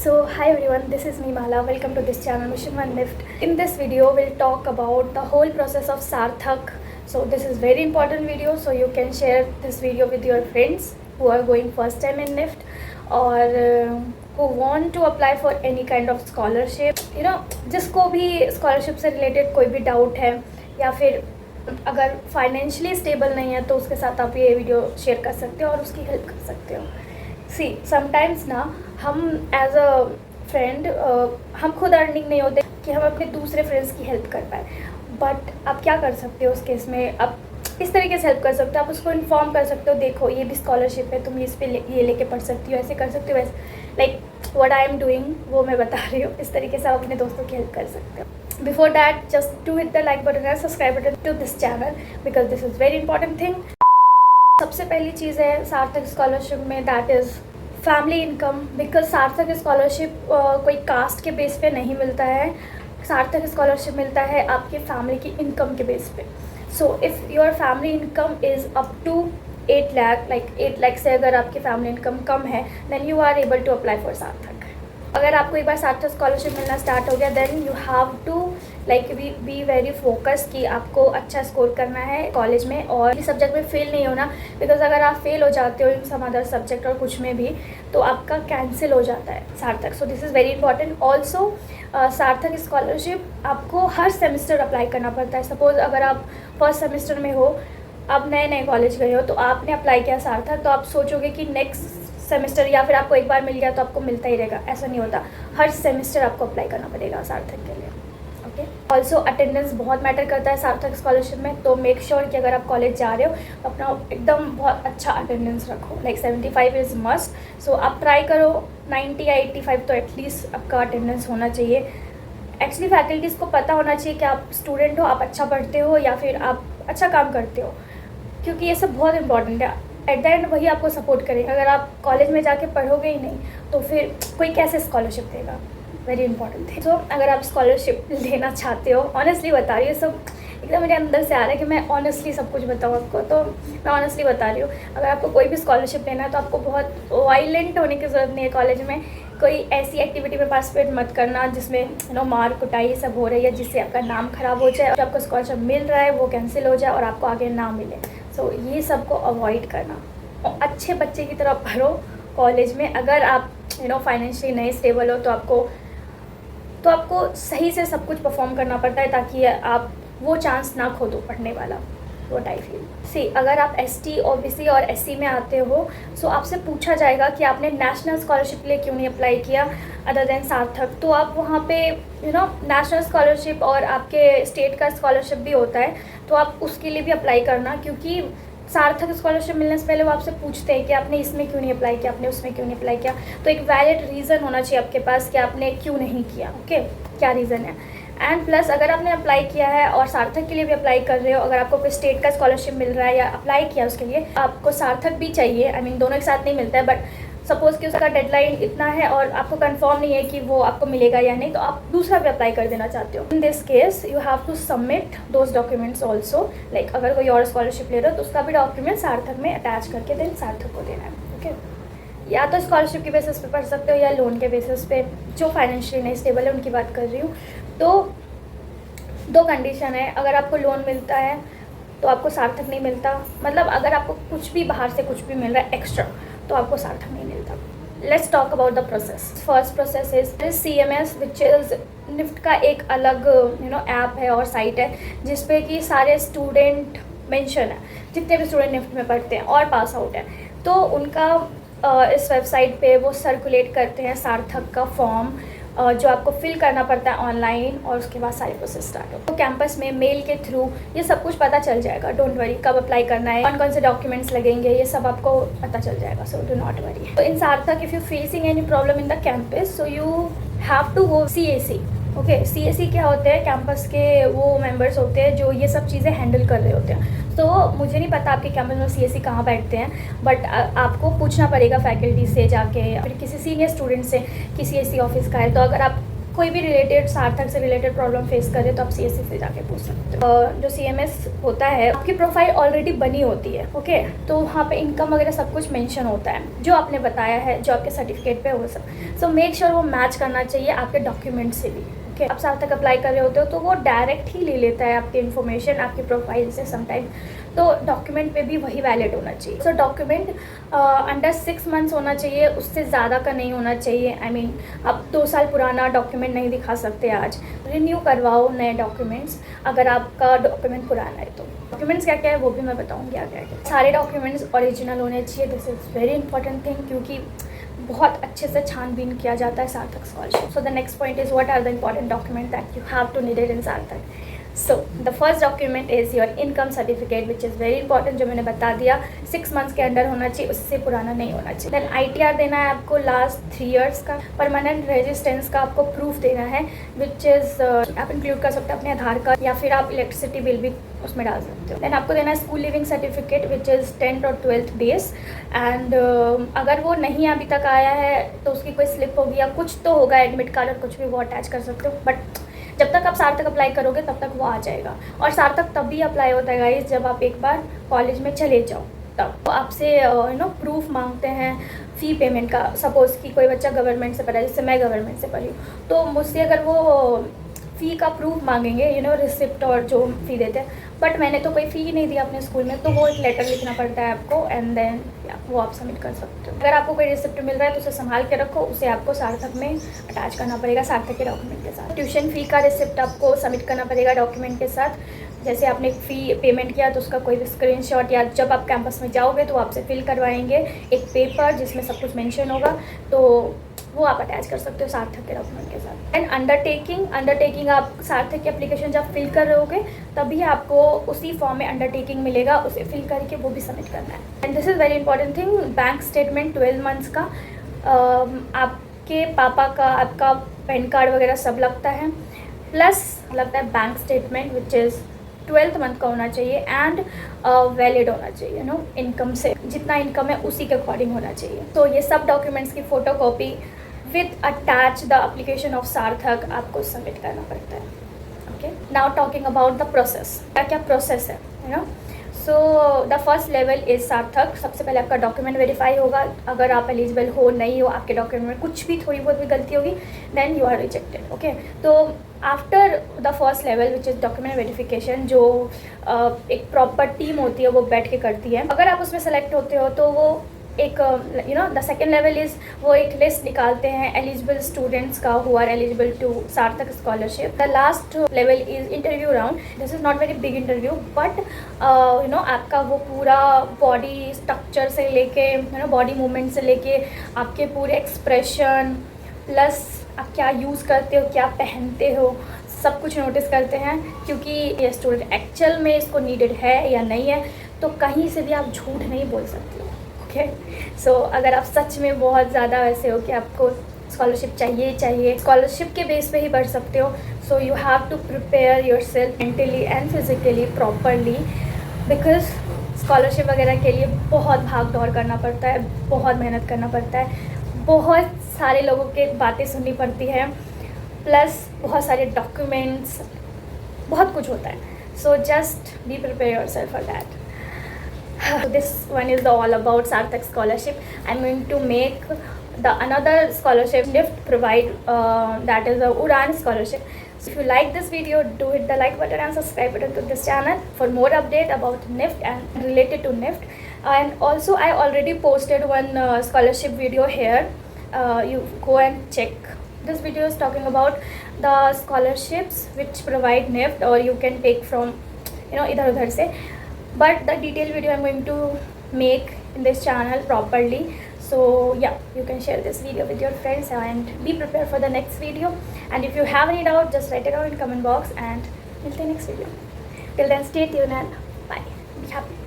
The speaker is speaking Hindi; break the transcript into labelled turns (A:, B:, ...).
A: So hi everyone, this is me Mala. Welcome to this channel Mission One Lift. In this video, we'll talk about the whole process of Sarthak. So this is very important video. So you can share this video with your friends who are going first time in Lift or who want to apply for any kind of scholarship. जिसको भी scholarship से related कोई भी doubt है या फिर अगर फाइनेंशियली स्टेबल नहीं है तो उसके साथ आप ये वीडियो शेयर कर सकते हो और उसकी हेल्प कर सकते हो. सी समटाइम्स ना हम एज अ फ्रेंड हम खुद अर्निंग नहीं होते कि हम अपने दूसरे फ्रेंड्स की हेल्प कर पाए. बट आप क्या कर सकते हो उस केस में, आप इस तरीके से हेल्प कर सकते हो. आप उसको इन्फॉर्म कर सकते हो, देखो ये भी स्कॉलरशिप है, तुम इस पे ये लेके पढ़ सकती हो, ऐसे कर सकते हो, वैसे like what I am doing वो मैं बता रही हूँ. इस तरीके से आप अपने दोस्तों की हेल्प कर सकते हो. Before that, just do hit the like button and subscribe button to this channel because this is very important thing. सबसे पहली चीज़ है सार्थक स्कॉलरशिप में, that is family income. Because सार्थक स्कॉलरशिप कोई कास्ट के बेस पे नहीं मिलता है. सार्थक स्कॉलरशिप मिलता है आपके फैमिली की इनकम के बेस पे. So if your family income is up to 8 lakh, like 8 lakh से अगर आपकी फैमिली इनकम कम है, then you are able to apply for Saarthak. अगर आपको एक बार सार्थक स्कॉलरशिप मिलना स्टार्ट हो गया, then you have to like be very focus कि आपको अच्छा स्कोर करना है कॉलेज में और इस सब्जेक्ट में फेल नहीं होना. बिकॉज अगर आप फेल हो जाते हो इन सम अदर सब्जेक्ट और कुछ में भी तो आपका कैंसिल हो जाता है सार्थक. So this is very important. Also सार्थक स्कॉलरशिप आपको हर सेमेस्टर अप्लाई करना पड़ता है. सपोज़ अगर आप फर्स्ट सेमेस्टर में हो, आप नए नए कॉलेज गए हो, तो आपने अप्लाई किया सार्थक, तो आप सोचोगे कि नेक्स्ट सेमेस्टर या फिर आपको एक बार मिल गया तो आपको मिलता ही रहेगा. ऐसा नहीं होता, हर सेमेस्टर आपको अप्लाई करना पड़ेगा सार्थक के लिए. ओके. ऑल्सो अटेंडेंस बहुत मैटर करता है सार्थक स्कॉलरशिप में. तो मेक श्योर कि अगर आप कॉलेज जा रहे हो तो अपना एकदम बहुत अच्छा अटेंडेंस रखो. Like 75 is must. सो आप ट्राई करो 90 या 85 तो एटलीस्ट आपका अटेंडेंस होना चाहिए. एक्चुअली फैकल्टीज़ को पता होना चाहिए कि आप स्टूडेंट हो, आप अच्छा पढ़ते हो या फिर आप अच्छा काम करते हो, क्योंकि ये सब बहुत इंपॉर्टेंट है. एट द एंड वही आपको सपोर्ट करेगा. अगर आप कॉलेज में जाके पढ़ोगे ही नहीं तो फिर कोई कैसे स्कॉलरशिप देगा. वेरी इंपॉर्टेंट है. सो अगर आप स्कॉलरशिप लेना चाहते हो, ऑनेस्टली बता रही हूँ, सब एकदम मेरे अंदर से आ रहा है कि मैं ऑनेस्टली सब कुछ बताऊँ आपको, तो मैं ऑनेस्टली बता रही हूँ. अगर आपको कोई भी स्कॉलरशिप लेना है तो आपको बहुत वायलेंट होने की ज़रूरत नहीं है. कॉलेज में कोई ऐसी एक्टिविटी में पार्टिसिपेट मत करना जिसमें मार कुटाई सब हो रही है, जिससे आपका नाम ख़राब हो जाए. जो आपको स्कॉलरशिप मिल रहा है वो कैंसिल हो जाए और आपको आगे ना मिले. सो ये सब को अवॉइड करना और अच्छे बच्चे की तरह पढ़ो कॉलेज में. अगर आप फाइनेंशियली नहीं स्टेबल हो तो आपको सही से सब कुछ परफॉर्म करना पड़ता है ताकि आप वो चांस ना खो दो पढ़ने वाला. What I feel. सी अगर आप ST OBC और SC में आते हो, सो आपसे पूछा जाएगा कि आपने नेशनल स्कॉलरशिप के लिए क्यों नहीं अप्लाई किया अदर देन सार्थक. तो आप वहाँ पे नेशनल स्कॉलरशिप और आपके स्टेट का स्कॉलरशिप भी होता है, तो आप उसके लिए भी अप्लाई करना. क्योंकि सार्थक स्कॉलरशिप मिलने से पहले वो आपसे पूछते हैं कि आपने इसमें क्यों नहीं अप्लाई किया, आपने उसमें क्यों नहीं अप्लाई किया. तो एक वैलिड रीज़न होना चाहिए आपके पास कि आपने क्यों नहीं किया. ओके, क्या रीज़न है. एंड प्लस अगर आपने अप्लाई किया है और सार्थक के लिए भी अप्लाई कर रहे हो, अगर आपको कोई स्टेट का स्कॉलरशिप मिल रहा है या अप्लाई किया उसके लिए, आपको सार्थक भी चाहिए. आई मीन दोनों एक साथ नहीं मिलता है, बट सपोज़ कि उसका डेडलाइन इतना है और आपको कंफर्म नहीं है कि वो आपको मिलेगा या नहीं, तो आप दूसरा भी अप्लाई कर देना चाहते हो. In this case you have to submit those documents also. Like अगर कोई और स्कॉलरशिप ले रहे हो तो उसका भी डॉक्यूमेंट सार्थक में अटैच करके देन सार्थक को देना है. ओके. या तो स्कॉलरशिप के बेसिस पे पढ़ सकते हो या लोन के बेसिस पे. जो फाइनेंशियली नहीं स्टेबल है उनकी बात कर रही हूँ. तो दो कंडीशन है. अगर आपको लोन मिलता है तो आपको सार्थक नहीं मिलता. मतलब अगर आपको कुछ भी बाहर से कुछ भी मिल रहा है एक्स्ट्रा तो आपको सार्थक नहीं मिलता. Let's talk about the process. First process is CMS which is NIFT का एक अलग ऐप है और साइट है जिसपे कि सारे स्टूडेंट मेंशन है, जितने भी स्टूडेंट निफ्ट में पढ़ते हैं और पास आउट है. तो उनका इस वेबसाइट पे वो सर्कुलेट करते हैं सार्थक का फॉर्म जो आपको फिल करना पड़ता है ऑनलाइन, और उसके बाद सारी प्रोसेस स्टार्ट हो. तो कैंपस में मेल के थ्रू ये सब कुछ पता चल जाएगा. डोंट वरी, कब अप्लाई करना है, कौन कौन से डॉक्यूमेंट्स लगेंगे, ये सब आपको पता चल जाएगा. So do not worry. तो in Saarthak if you facing any problem in the campus, so you have to go CAC. Okay. CAC क्या होते हैं, कैंपस के वो मेंबर्स होते हैं जो ये सब चीज़ें हैंडल कर रहे होते हैं. तो मुझे नहीं पता आपके कैंपस में CAC कहाँ बैठते हैं, बट आपको पूछना पड़ेगा फैकल्टी से जाके या फिर किसी सीनियर स्टूडेंट से कि CAC ऑफिस का है. तो अगर आप कोई भी रिलेटेड सार्थक से रिलेटेड प्रॉब्लम फेस करे तो आप CSC से जाके पूछ सकते हो। जो CMS होता है, आपकी प्रोफाइल ऑलरेडी बनी होती है, ओके, तो वहाँ पे इनकम वगैरह सब कुछ मेंशन होता है जो आपने बताया है, जो आपके सर्टिफिकेट पे वो सब। सो मेक श्योर वो मैच करना चाहिए आपके डॉक्यूमेंट से भी। ओके, आप सार्थक अप्लाई कर रहे होते हो तो वो डायरेक्ट ही ले लेता है आपकी इन्फॉर्मेशन आपकी प्रोफाइल से समटाइम, तो डॉक्यूमेंट पे भी वही वैलिड होना चाहिए। सो डॉक्यूमेंट अंडर 6 मंथ्स होना चाहिए, उससे ज़्यादा का नहीं होना चाहिए। आई मीन आप 2 साल पुराना डॉक्यूमेंट नहीं दिखा सकते आज, रिन्यू करवाओ नए डॉक्यूमेंट्स अगर आपका डॉक्यूमेंट पुराना है तो। डॉक्यूमेंट्स क्या क्या है वो भी मैं बताऊँगी आगे आगे। सारे डॉक्यूमेंट्स ओरिजिनल होने चाहिए, this is very important thing, क्योंकि बहुत अच्छे से छानबीन किया जाता है Sarthak scholarship. So the next point is what are the important document that you have to needed in Sarthak. So the first document is your income certificate which is very important, जो मैंने बता दिया 6 मंथ्स के अंडर होना चाहिए, उससे पुराना नहीं होना चाहिए। देन ITR देना है आपको लास्ट 3 ईयर्स का, परमानेंट रेजिस्टेंस का आपको प्रूफ देना है विच इज़ आप इंक्लूड कर सकते हो अपने आधार कार्ड, या फिर आप इलेक्ट्रिसिटी बिल भी उसमें डाल सकते हो। देन आपको देना है school leaving certificate which is 10th और 12th बेस, एंड अगर वो नहीं अभी तक आया है तो उसकी कोई स्लिप होगी या कुछ तो होगा, एडमिट कार्ड और कुछ भी वो अटैच कर सकते हो। बट जब तक आप सार्थक अप्लाई करोगे तब तक वो आ जाएगा, और सार्थक तब भी अप्लाई होता है गाइस जब आप एक बार कॉलेज में चले जाओ, तब तो आपसे प्रूफ मांगते हैं फ़ी पेमेंट का। सपोज़ कि कोई बच्चा गवर्नमेंट से पढ़ा है, जैसे मैं गवर्नमेंट से पढ़ी हूँ, तो मुझसे अगर वो फ़ी का प्रूफ मांगेंगे, रिसिप्ट और जो फ़ी देते हैं, बट मैंने तो कोई फ़ी नहीं दिया अपने स्कूल में, तो वो एक लेटर लिखना पड़ता है आपको, एंड देन वो आप सबमिट कर सकते हो। अगर आपको कोई रिसिप्ट मिल रहा है तो उसे संभाल के रखो, उसे आपको सार्थक में अटैच करना पड़ेगा सार्थक के डॉक्यूमेंट के साथ। ट्यूशन फ़ी का रिसिप्ट आपको सबमिट करना पड़ेगा डॉक्यूमेंट के साथ। जैसे आपने फ़ी पेमेंट किया तो उसका कोई भी स्क्रीनशॉट, या जब आप कैंपस में जाओगे तो आपसे फिल करवाएंगे एक पेपर जिसमें सब कुछ मेंशन होगा, तो वो आप अटैच कर सकते हो सार्थक के डॉक्यूमेंट के साथ। एंड अंडरटेकिंग आप सार्थक की एप्लीकेशन जब फिल कर रहे होगे तभी आपको उसी फॉर्म में अंडरटेकिंग मिलेगा, उसे फिल करके वो भी सबमिट करना है। And this is very important thing, bank statement 12 months का, आपके पापा का आपका पैन कार्ड वगैरह सब लगता है, प्लस लगता है bank statement which is 12th month का होना चाहिए, एंड वैलिड होना चाहिए, इनकम से जितना इनकम है उसी के अकॉर्डिंग होना चाहिए। तो ये सब डॉक्यूमेंट्स की photo copy with attach the application of सार्थक आपको सबमिट करना पड़ता है। Okay, now talking about the process, क्या क्या प्रोसेस है सो द फर्स्ट लेवल इज़ सार्थक। सबसे पहले आपका डॉक्यूमेंट वेरीफाई होगा, अगर आप एलिजिबल हो नहीं हो, आपके डॉक्यूमेंट में कुछ भी थोड़ी बहुत भी गलती होगी, then you are rejected. Okay, तो after the first level which is document verification, जो एक प्रॉपर टीम होती है वो बैठ के करती है, अगर आप उसमें सेलेक्ट होते हो तो वो एक द सेकेंड लेवल इज़ वो एक लिस्ट निकालते हैं एलिजिबल स्टूडेंट्स का हु आर एलिजिबल टू सार्थक scholarship. The last level is interview round. This is not very big interview, but आपका वो पूरा बॉडी स्ट्रक्चर से लेके बॉडी मूवमेंट से लेके आपके पूरे एक्सप्रेशन, प्लस आप क्या यूज़ करते हो, क्या पहनते हो, सब कुछ नोटिस करते हैं, क्योंकि ये स्टूडेंट एक्चुअल में इसको नीडेड है या नहीं है, तो कहीं से भी आप झूठ नहीं बोल सकते हो। ओके, सो अगर आप सच में बहुत ज़्यादा वैसे हो कि आपको स्कॉलरशिप चाहिए, स्कॉलरशिप के बेस पे ही बढ़ सकते हो, so you have to prepare yourself mentally and physically properly, because scholarship वगैरह के लिए बहुत भाग दौड़ करना पड़ता है, बहुत मेहनत करना पड़ता है, बहुत सारे लोगों के बातें सुननी पड़ती है, प्लस बहुत सारे डॉक्यूमेंट्स, बहुत कुछ होता है। So just be prepare your self for that. This one is all about Sarthak scholarship. I'm going to make the another scholarship NIFT provide, that is the Udan scholarship. So if you like this video, do hit the like button and subscribe button to this channel for more update about NIFT and related to NIFT. And also I already posted one scholarship video here. You go and check. This video is talking about the scholarships which provide NIFT, or you can take from idhar udhar se. But the detailed video I'm going to make in this channel properly. So yeah, you can share this video with your friends and be prepared for the next video. And if you have any doubt, just write it down in comment box, and we'll see you next video. Till then, stay tuned and bye. Be happy.